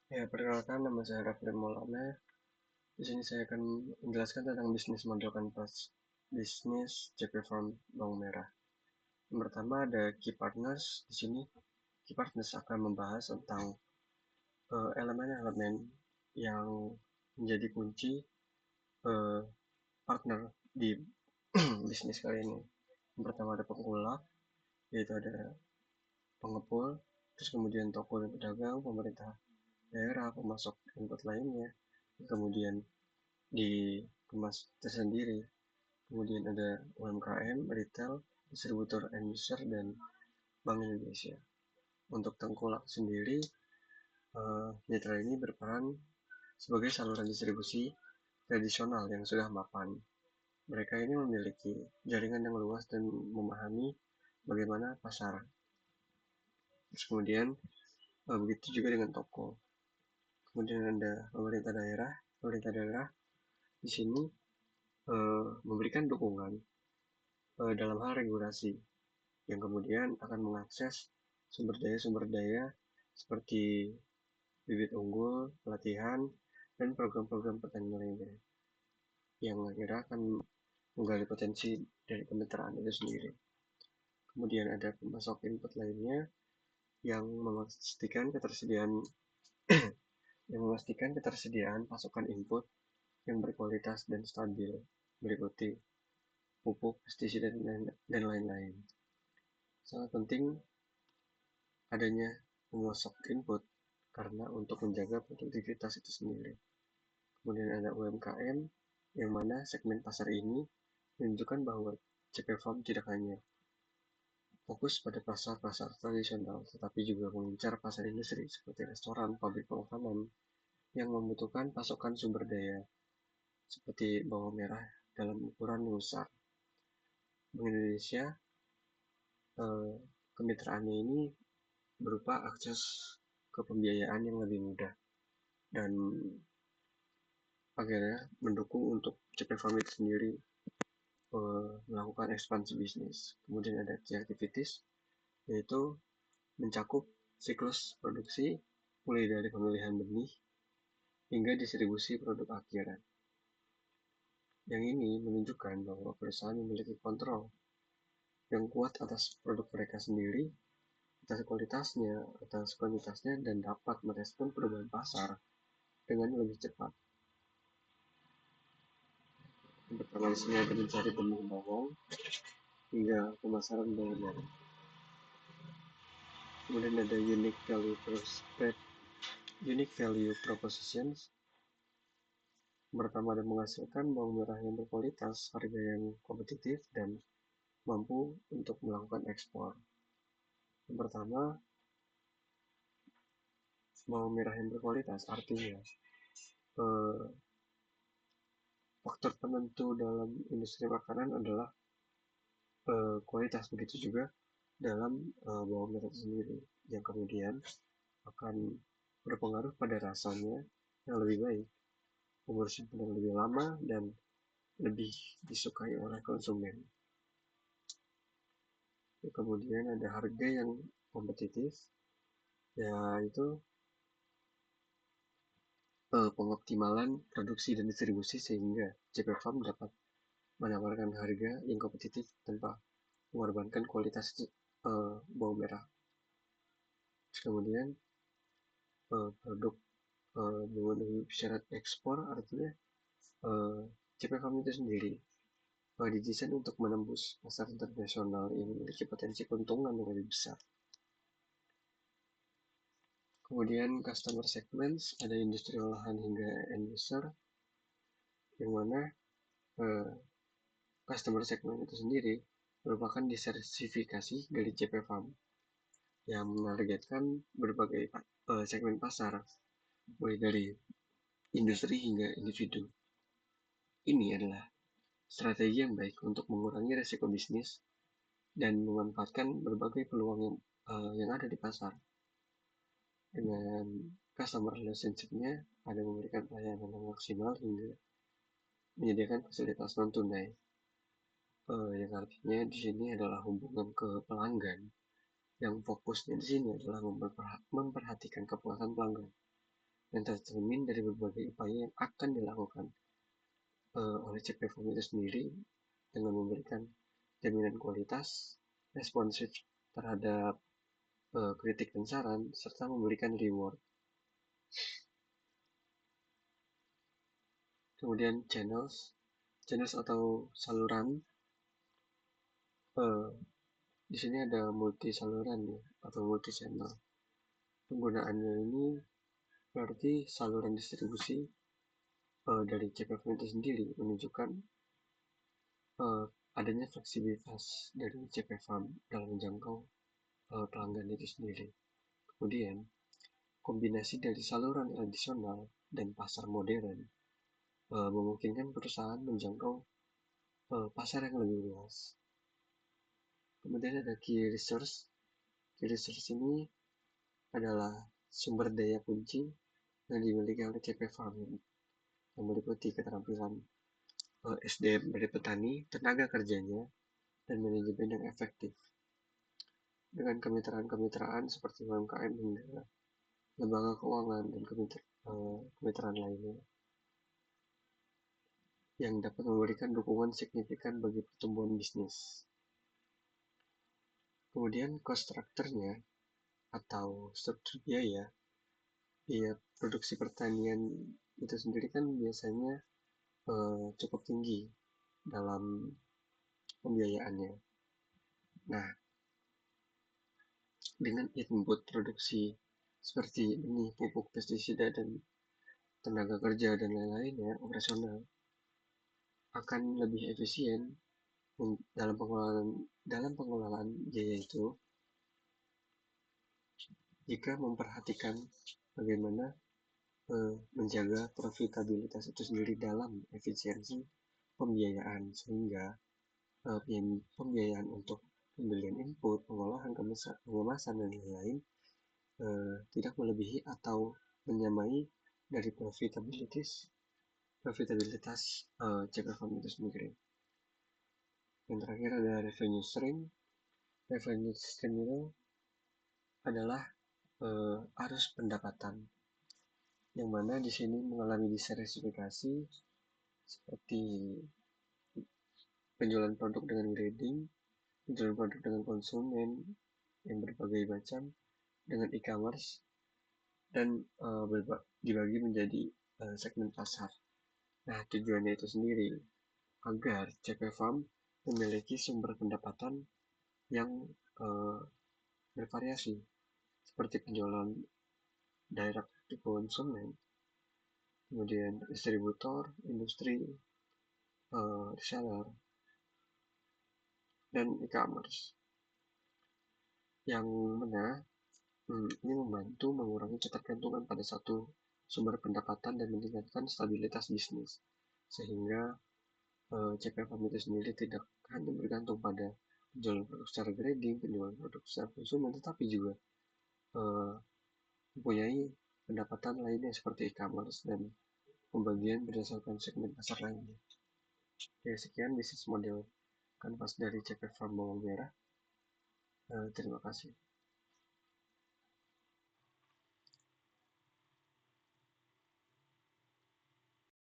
Ya, perkenalkan nama saya Rafli Maulana. Di sini saya akan menjelaskan tentang bisnis model kanvas, bisnis JP Farm Bawang Merah. Yang pertama ada key partners. Di sini key partners akan membahas tentang elemen-elemen yang menjadi kunci eh, partner di bisnis kali ini. Yang pertama ada pengolah, yaitu ada pengepul, terus kemudian toko dan pedagang, pemerintah daerah, pemasok input lainnya, kemudian dikemas tersendiri. Kemudian ada UMKM, retail, distributor end user, dan Bank Indonesia. Untuk Tengkulak sendiri, mitra ini berperan sebagai saluran distribusi tradisional yang sudah mapan. Mereka ini memiliki jaringan yang luas dan memahami bagaimana pasar. Terus kemudian begitu juga dengan toko. Kemudian ada pemerintah daerah. Pemerintah daerah di sini memberikan dukungan dalam hal regulasi yang kemudian akan mengakses sumber daya seperti bibit unggul, pelatihan, dan program-program pertanian lainnya yang akhirnya akan menggali potensi dari kemitraan itu sendiri. Kemudian ada pemasok input lainnya yang memastikan ketersediaan pasokan input yang berkualitas dan stabil, meliputi pupuk, pestisida, dan lain-lain. Sangat penting adanya pemasok input karena untuk menjaga produktivitas itu sendiri. Kemudian ada UMKM, yang mana segmen pasar ini menunjukkan bahwa CP Farm tidak hanya fokus pada pasar-pasar tradisional, tetapi juga mengincar pasar industri seperti restoran, pabrik makanan, yang membutuhkan pasokan sumber daya seperti bawang merah dalam ukuran yang besar. Bank Indonesia, eh, kemitraannya ini berupa akses ke pembiayaan yang lebih mudah dan akhirnya mendukung untuk CP Farm itu sendiri melakukan ekspansi bisnis. Kemudian ada key activities, yaitu mencakup siklus produksi mulai dari pemilihan benih hingga distribusi produk akhir. Yang ini menunjukkan bahwa perusahaan memiliki kontrol yang kuat atas produk mereka sendiri, atas kualitasnya, atas kuantitasnya, dan dapat merespon perubahan pasar dengan lebih cepat. Yang pertama di sini ada mencari benih bawang hingga pemasaran bawang. Kemudian ada unique value propositions. Pertama, ada menghasilkan bawang merah yang berkualitas, harga yang kompetitif, dan mampu untuk melakukan ekspor. Yang pertama, bawang merah yang berkualitas artinya eh, faktor penentu dalam industri makanan adalah kualitas, begitu juga dalam bawang merah itu sendiri, yang kemudian akan berpengaruh pada rasanya yang lebih baik, umur simpan yang lebih lama, dan lebih disukai oleh konsumen. Kemudian ada harga yang kompetitif, yaitu pengoptimalan produksi dan distribusi sehingga JP Farm dapat menawarkan harga yang kompetitif tanpa mengorbankan kualitas bawang merah. Terus kemudian produk memenuhi syarat ekspor artinya JP Farm itu sendiri didesain untuk menembus pasar internasional yang memiliki potensi keuntungan yang lebih besar. Kemudian customer segments, ada industri olahan hingga end user, yang mana eh, customer segment itu sendiri merupakan diversifikasi dari JP Farm yang menargetkan berbagai segmen pasar, mulai dari industri hingga individu. Ini adalah strategi yang baik untuk mengurangi resiko bisnis dan memanfaatkan berbagai peluang yang ada di pasar. Dengan customer relationship-nya, ada memberikan pelayanan yang maksimal hingga menyediakan fasilitas non tunai, yang artinya di sini adalah hubungan ke pelanggan, yang fokusnya di sini adalah memperhatikan kepuasan pelanggan. yang tercermin dari berbagai upaya yang akan dilakukan oleh CP Farm itu sendiri dengan memberikan jaminan kualitas, responsif terhadap kritik dan saran, serta memberikan reward. Kemudian channels atau saluran. eh, di sini ada multi saluran ya, atau multi channel. Penggunaannya ini berarti saluran distribusi dari CP Farm itu sendiri menunjukkan eh, adanya fleksibilitas dari CP Farm dalam menjangkau pelanggan itu sendiri. Kemudian, kombinasi dari saluran tradisional dan pasar modern memungkinkan perusahaan menjangkau pasar yang lebih luas. Kemudian ada key resource. Key resource ini adalah sumber daya kunci yang dimiliki oleh CP Farm yang meliputi keterampilan SDM dari petani, tenaga kerjanya, dan manajemen yang efektif. Dengan kemitraan-kemitraan seperti UMKM hingga lembaga keuangan dan kemitraan lainnya yang dapat memberikan dukungan signifikan bagi pertumbuhan bisnis. Kemudian cost structure-nya atau struktur biaya produksi pertanian itu sendiri kan biasanya cukup tinggi dalam pembiayaannya. Nah, dengan input produksi seperti benih, pupuk, pestisida, dan tenaga kerja dan lain-lain ya, operasional akan lebih efisien dalam pengelolaan biaya itu jika memperhatikan bagaimana menjaga profitabilitas itu sendiri dalam efisiensi pembiayaan, sehingga pembiayaan untuk pembelian input, pengolahan, pengemasan, dan lain-lain tidak melebihi atau menyamai dari profitabilitas CP Farm itu sendiri. Yang terakhir ada revenue stream. Revenue stream itu adalah arus pendapatan, yang mana di sini mengalami diversifikasi seperti penjualan produk dengan grading, penjualan produk dengan konsumen yang berbagai macam, dengan e-commerce, dan dibagi menjadi segmen pasar. Nah, tujuannya itu sendiri agar CP Farm memiliki sumber pendapatan yang bervariasi, seperti penjualan direct to konsumen, kemudian distributor, industri, reseller, dan e-commerce, yang mana ini membantu mengurangi ketergantungan pada satu sumber pendapatan dan meningkatkan stabilitas bisnis, sehingga CP Farm itu sendiri tidak hanya bergantung pada penjualan produk secara grading, penjualan produk secara konsumen, tetapi juga mempunyai pendapatan lainnya seperti e-commerce dan pembagian berdasarkan segmen pasar lainnya. Oke, sekian bisnis model kanvas dari CP Farm Bawang Merah. Terima kasih.